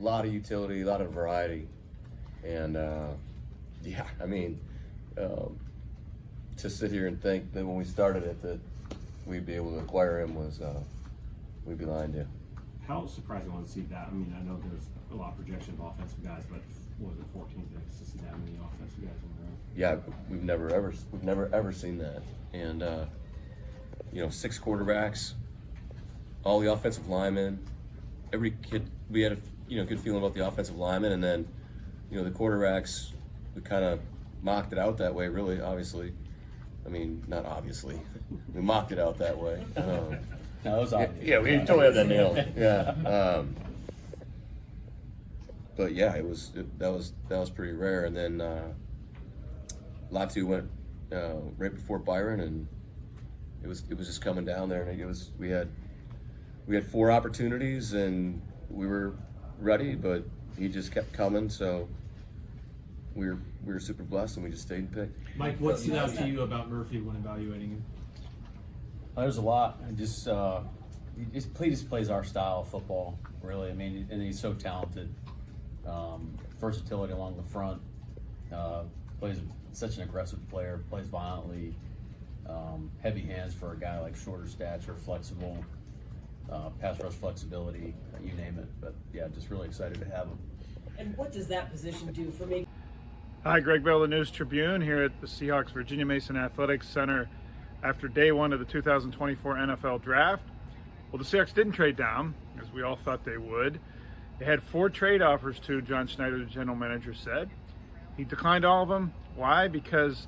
lot of utility, a lot of variety, and yeah, I mean, to sit here and think that when we started it that we'd be able to acquire him was we'd be lying to you. How surprising was to see that? I mean, I know there's a lot of projection of offensive guys, but what was it, 14 picks to see that many offensive guys in the room? Yeah, we've never ever seen that, and 6 quarterbacks, all the offensive linemen, every kid. We had a good feeling about the offensive linemen, and then the quarterbacks. We kind of mocked it out that way. Really, obviously, I mean, not obviously, we mocked it out that way. No, it was obvious. Yeah, we totally had that nailed. Yeah. But yeah, that was pretty rare. And then Latu went right before Byron, and it was just coming down there. And we had 4 opportunities, and we were ready, but he just kept coming. So we were super blessed, and we just stayed and picked. Mike, what stood out to you about Murphy when evaluating him? There's a lot. He just plays our style of football, really. I mean, and he's so talented. Versatility along the front. Plays such an aggressive player. Plays violently. Heavy hands for a guy like shorter stature, flexible. Pass rush flexibility, you name it. But yeah, just really excited to have him. And what does that position do for me? Hi, Greg Bell, the News Tribune, here at the Seahawks Virginia Mason Athletics Center after day 1 of the 2024 NFL Draft. Well, the Seahawks didn't trade down, as we all thought they would. They had 4 trade offers to John Schneider, the general manager, said. He declined all of them. Why? Because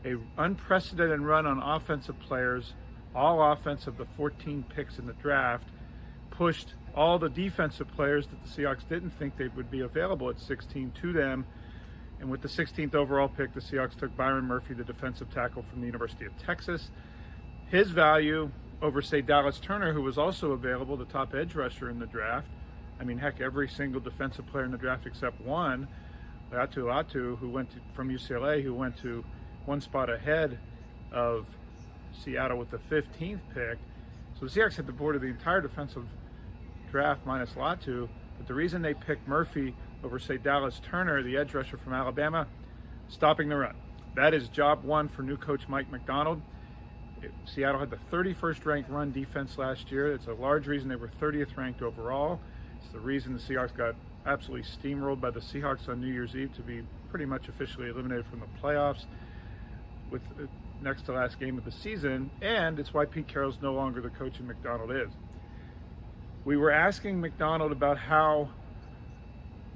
an unprecedented run on offensive players, all offensive, the 14 picks in the draft, pushed all the defensive players that the Seahawks didn't think they would be available at 16 to them. And with the 16th overall pick, the Seahawks took Byron Murphy, the defensive tackle from the University of Texas. His value over, say, Dallas Turner, who was also available, the top edge rusher in the draft. I mean, heck, every single defensive player in the draft except one, Latu, who went from UCLA, who went to 1 spot ahead of Seattle with the 15th pick. So the Seahawks had the board of the entire defensive draft minus Latu, but the reason they picked Murphy over, say, Dallas Turner, the edge rusher from Alabama, stopping the run. That is job 1 for new coach Mike Macdonald. Seattle had the 31st ranked run defense last year. It's a large reason they were 30th ranked overall. It's the reason the Seahawks got absolutely steamrolled by the Seahawks on New Year's Eve to be pretty much officially eliminated from the playoffs with next to last game of the season, and it's why Pete Carroll's no longer the coach and Macdonald is. We were asking Macdonald about how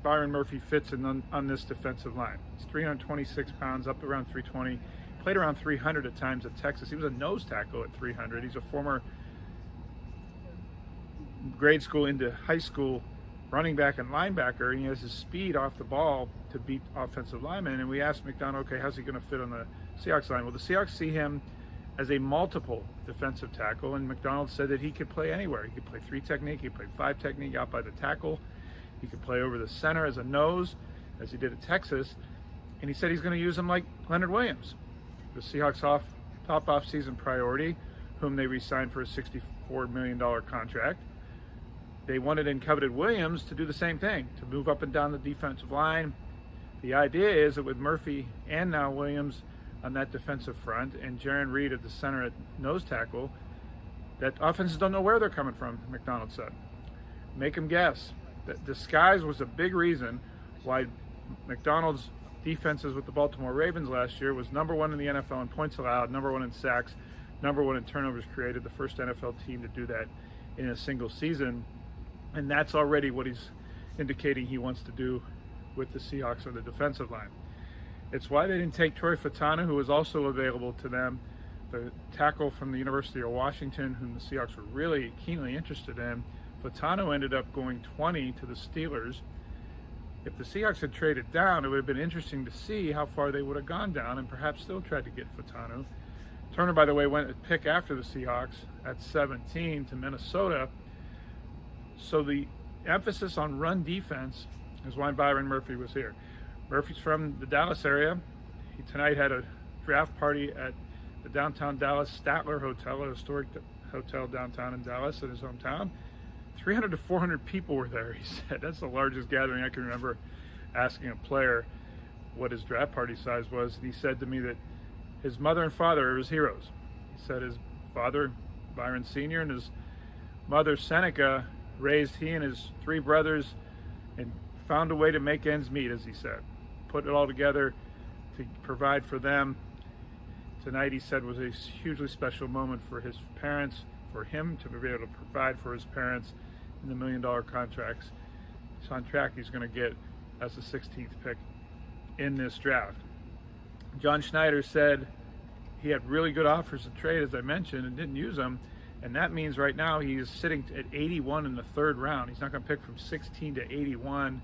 Byron Murphy fits in on this defensive line. He's 326 pounds, up around 320, played around 300 at times at Texas. He was a nose tackle at 300. He's a former grade school into high school running back and linebacker, and he has his speed off the ball to beat offensive linemen. And we asked Macdonald, okay, how's he going to fit on the Seahawks line? Well, the Seahawks see him as a multiple defensive tackle, and Macdonald said that he could play anywhere. He could play 3 technique, he could play 5 technique out by the tackle. He could play over the center as a nose, as he did at Texas. And he said he's going to use him like Leonard Williams, the Seahawks top off-season priority, whom they re-signed for a $64 million contract. They wanted and coveted Williams to do the same thing, to move up and down the defensive line. The idea is that with Murphy and now Williams on that defensive front and Jaron Reed at the center at nose tackle, that offenses don't know where they're coming from, Macdonald said. Make them guess. The disguise was a big reason why Macdonald's defenses with the Baltimore Ravens last year was number 1 in the NFL in points allowed, number 1 in sacks, number 1 in turnovers created, the first NFL team to do that in a single season. And that's already what he's indicating he wants to do with the Seahawks on the defensive line. It's why they didn't take Troy Fatana, who was also available to them, the tackle from the University of Washington, whom the Seahawks were really keenly interested in. Fatano ended up going 20 to the Steelers. If the Seahawks had traded down, it would have been interesting to see how far they would have gone down and perhaps still tried to get Fatano. Turner, by the way, went a pick after the Seahawks at 17 to Minnesota. So the emphasis on run defense is why Byron Murphy was here. Murphy's from the Dallas area. He tonight had a draft party at the downtown Dallas Statler Hotel, a historic hotel downtown in Dallas in his hometown. 300 to 400 people were there, he said. That's the largest gathering I can remember asking a player what his draft party size was. And he said to me that his mother and father are his heroes. He said his father, Byron Sr., and his mother, Seneca, raised he and his 3 brothers and found a way to make ends meet, as he said. Put it all together to provide for them. Tonight, he said, was a hugely special moment for his parents, for him to be able to provide for his parents in the $1 million contracts. He's on track. He's going to get as the 16th pick in this draft. John Schneider said he had really good offers to trade, as I mentioned, and didn't use them. And that means right now he's sitting at 81 in the 3rd round. He's not going to pick from 16 to 81.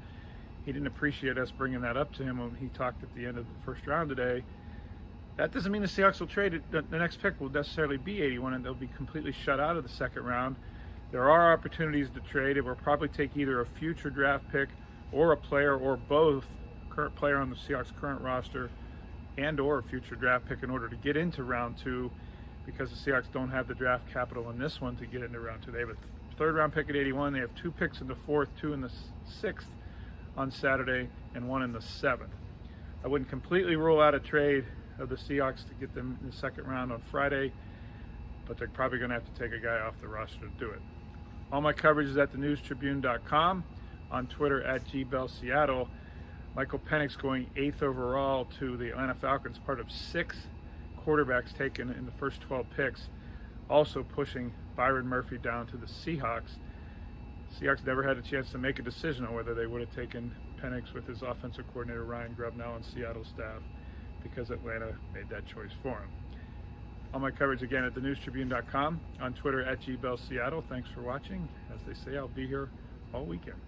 He didn't appreciate us bringing that up to him when he talked at the end of the 1st round today. That doesn't mean the Seahawks will trade it. The next pick will necessarily be 81, and they'll be completely shut out of the 2nd round. There are opportunities to trade. It will probably take either a future draft pick or a player or both, current player on the Seahawks current roster and or a future draft pick in order to get into round 2, because the Seahawks don't have the draft capital in this one to get into round 2. They have a 3rd round pick at 81. They have 2 picks in the 4th, 2 in the 6th on Saturday, and 1 in the 7th. I wouldn't completely rule out a trade of the Seahawks to get them in the 2nd round on Friday, but they're probably going to have to take a guy off the roster to do it. All my coverage is at thenewstribune.com, on Twitter at GBellSeattle. Michael Penix going 8th overall to the Atlanta Falcons, part of 6 quarterbacks taken in the first 12 picks, also pushing Byron Murphy down to the Seahawks. Seahawks never had a chance to make a decision on whether they would have taken Penix with his offensive coordinator Ryan Grubb now on Seattle staff, because Atlanta made that choice for him. All my coverage again at thenewstribune.com, on Twitter at GBellSeattle. Thanks for watching. As they say, I'll be here all weekend.